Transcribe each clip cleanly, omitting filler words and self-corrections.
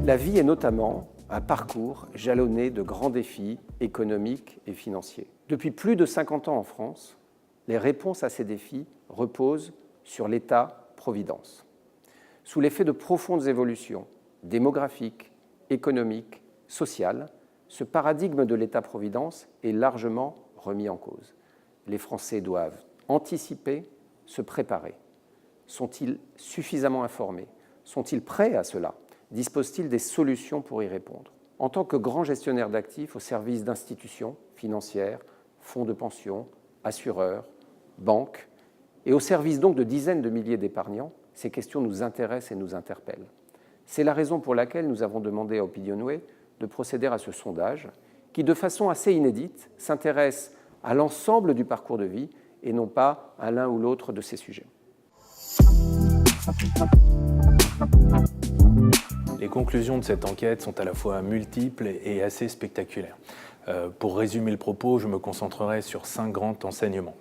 La vie est notamment un parcours jalonné de grands défis économiques et financiers. Depuis plus de 50 ans en France, les réponses à ces défis reposent sur l'État-providence. Sous l'effet de profondes évolutions démographiques, économiques, sociales, ce paradigme de l'État-providence est largement remis en cause. Les Français doivent anticiper, se préparer. Sont-ils suffisamment informés? Sont-ils prêts à cela? Disposent-ils des solutions pour y répondre? En tant que grand gestionnaire d'actifs au service d'institutions financières, fonds de pension, assureurs, banques, et au service donc de dizaines de milliers d'épargnants, ces questions nous intéressent et nous interpellent. C'est la raison pour laquelle nous avons demandé à Opinionway de procéder à ce sondage qui, de façon assez inédite, s'intéresse à l'ensemble du parcours de vie et non pas à l'un ou l'autre de ces sujets. Les conclusions de cette enquête sont à la fois multiples et assez spectaculaires. Pour résumer le propos, je me concentrerai sur 5 grands enseignements.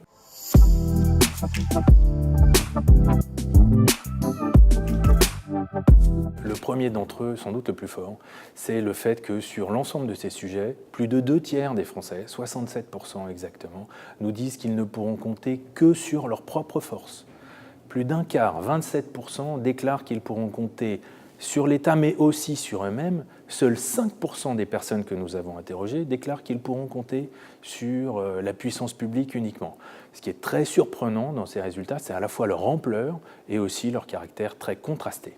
Le premier d'entre eux, sans doute le plus fort, c'est le fait que sur l'ensemble de ces sujets, plus de 2/3 des Français, 67% exactement, nous disent qu'ils ne pourront compter que sur leurs propres forces. Plus d'un quart, 27%, déclarent qu'ils pourront compter sur l'État, mais aussi sur eux-mêmes. Seuls 5% des personnes que nous avons interrogées déclarent qu'ils pourront compter sur la puissance publique uniquement. Ce qui est très surprenant dans ces résultats, c'est à la fois leur ampleur et aussi leur caractère très contrasté.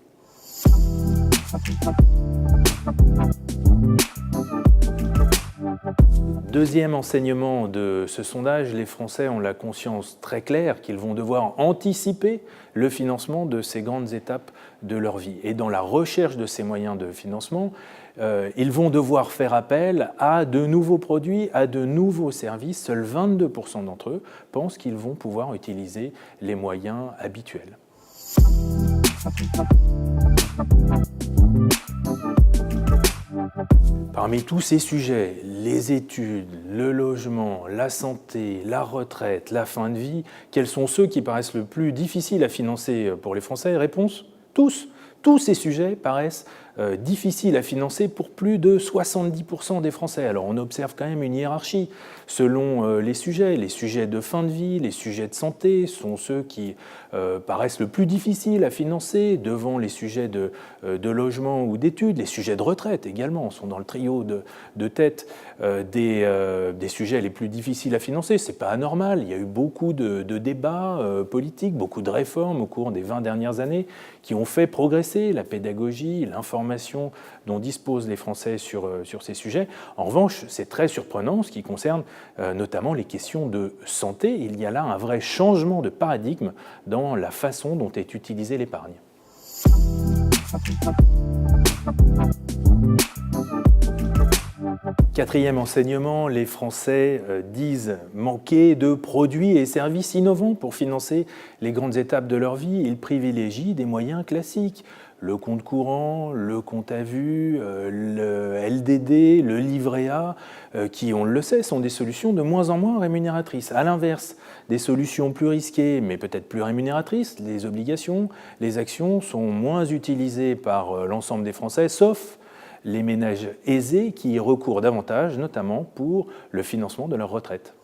Deuxième enseignement de ce sondage, les Français ont la conscience très claire qu'ils vont devoir anticiper le financement de ces grandes étapes de leur vie. Et dans la recherche de ces moyens de financement, ils vont devoir faire appel à de nouveaux produits, à de nouveaux services. Seuls 22% d'entre eux pensent qu'ils vont pouvoir utiliser les moyens habituels. Parmi tous ces sujets, les études, le logement, la santé, la retraite, la fin de vie, quels sont ceux qui paraissent le plus difficiles à financer pour les Français? Réponse: tous. Tous ces sujets paraissent difficiles à financer pour plus de 70% des Français. Alors on observe quand même une hiérarchie selon les sujets de fin de vie, les sujets de santé sont ceux qui paraissent le plus difficiles à financer devant les sujets de logement ou d'études. Les sujets de retraite également sont dans le trio de tête des sujets les plus difficiles à financer. C'est pas anormal, il y a eu beaucoup de débats politiques, beaucoup de réformes au cours des 20 dernières années qui ont fait progresser la pédagogie, l'information dont disposent les Français sur ces sujets. En revanche, c'est très surprenant en ce qui concerne notamment les questions de santé. Il y a là un vrai changement de paradigme dans la façon dont est utilisée l'épargne. Quatrième enseignement, les Français disent manquer de produits et services innovants pour financer les grandes étapes de leur vie. Ils privilégient des moyens classiques. Le compte courant, le compte à vue, le LDD, le livret A, qui, on le sait, sont des solutions de moins en moins rémunératrices. À l'inverse, des solutions plus risquées, mais peut-être plus rémunératrices, les obligations, les actions sont moins utilisées par l'ensemble des Français, sauf les ménages aisés qui y recourent davantage, notamment pour le financement de leur retraite.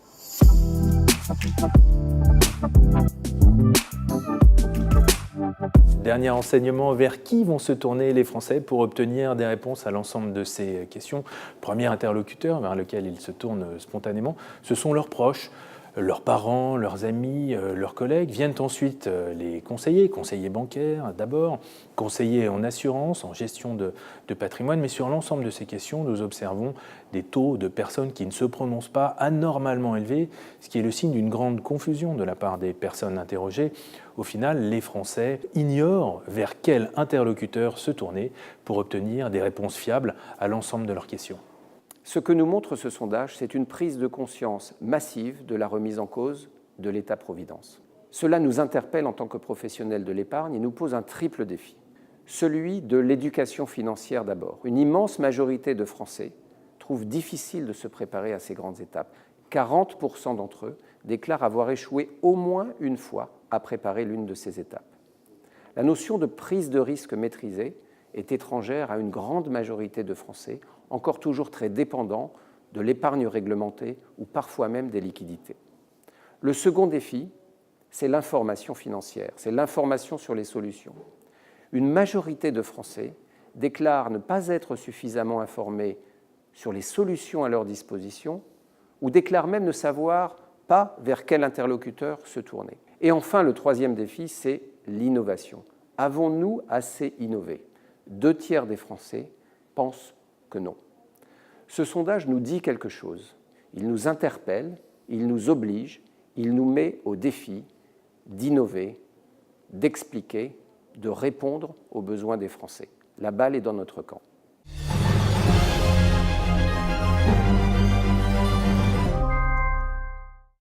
Dernier enseignement, vers qui vont se tourner les Français pour obtenir des réponses à l'ensemble de ces questions? Premier interlocuteur vers lequel ils se tournent spontanément, ce sont leurs proches. Leurs parents, leurs amis, leurs collègues. Viennent ensuite les conseillers bancaires d'abord, conseillers en assurance, en gestion de patrimoine, mais sur l'ensemble de ces questions, nous observons des taux de personnes qui ne se prononcent pas anormalement élevés, ce qui est le signe d'une grande confusion de la part des personnes interrogées. Au final, les Français ignorent vers quel interlocuteur se tourner pour obtenir des réponses fiables à l'ensemble de leurs questions. Ce que nous montre ce sondage, c'est une prise de conscience massive de la remise en cause de l'État-providence. Cela nous interpelle en tant que professionnels de l'épargne et nous pose un triple défi. Celui de l'éducation financière d'abord. Une immense majorité de Français trouvent difficile de se préparer à ces grandes étapes. 40% d'entre eux déclarent avoir échoué au moins une fois à préparer l'une de ces étapes. La notion de prise de risque maîtrisée est étrangère à une grande majorité de Français, encore toujours très dépendants de l'épargne réglementée ou parfois même des liquidités. Le second défi, c'est l'information financière, c'est l'information sur les solutions. Une majorité de Français déclarent ne pas être suffisamment informés sur les solutions à leur disposition ou déclarent même ne savoir pas vers quel interlocuteur se tourner. Et enfin, le troisième défi, c'est l'innovation. Avons-nous assez innové ? 2/3 des Français pensent que non. Ce sondage nous dit quelque chose. Il nous interpelle, il nous oblige, il nous met au défi d'innover, d'expliquer, de répondre aux besoins des Français. La balle est dans notre camp.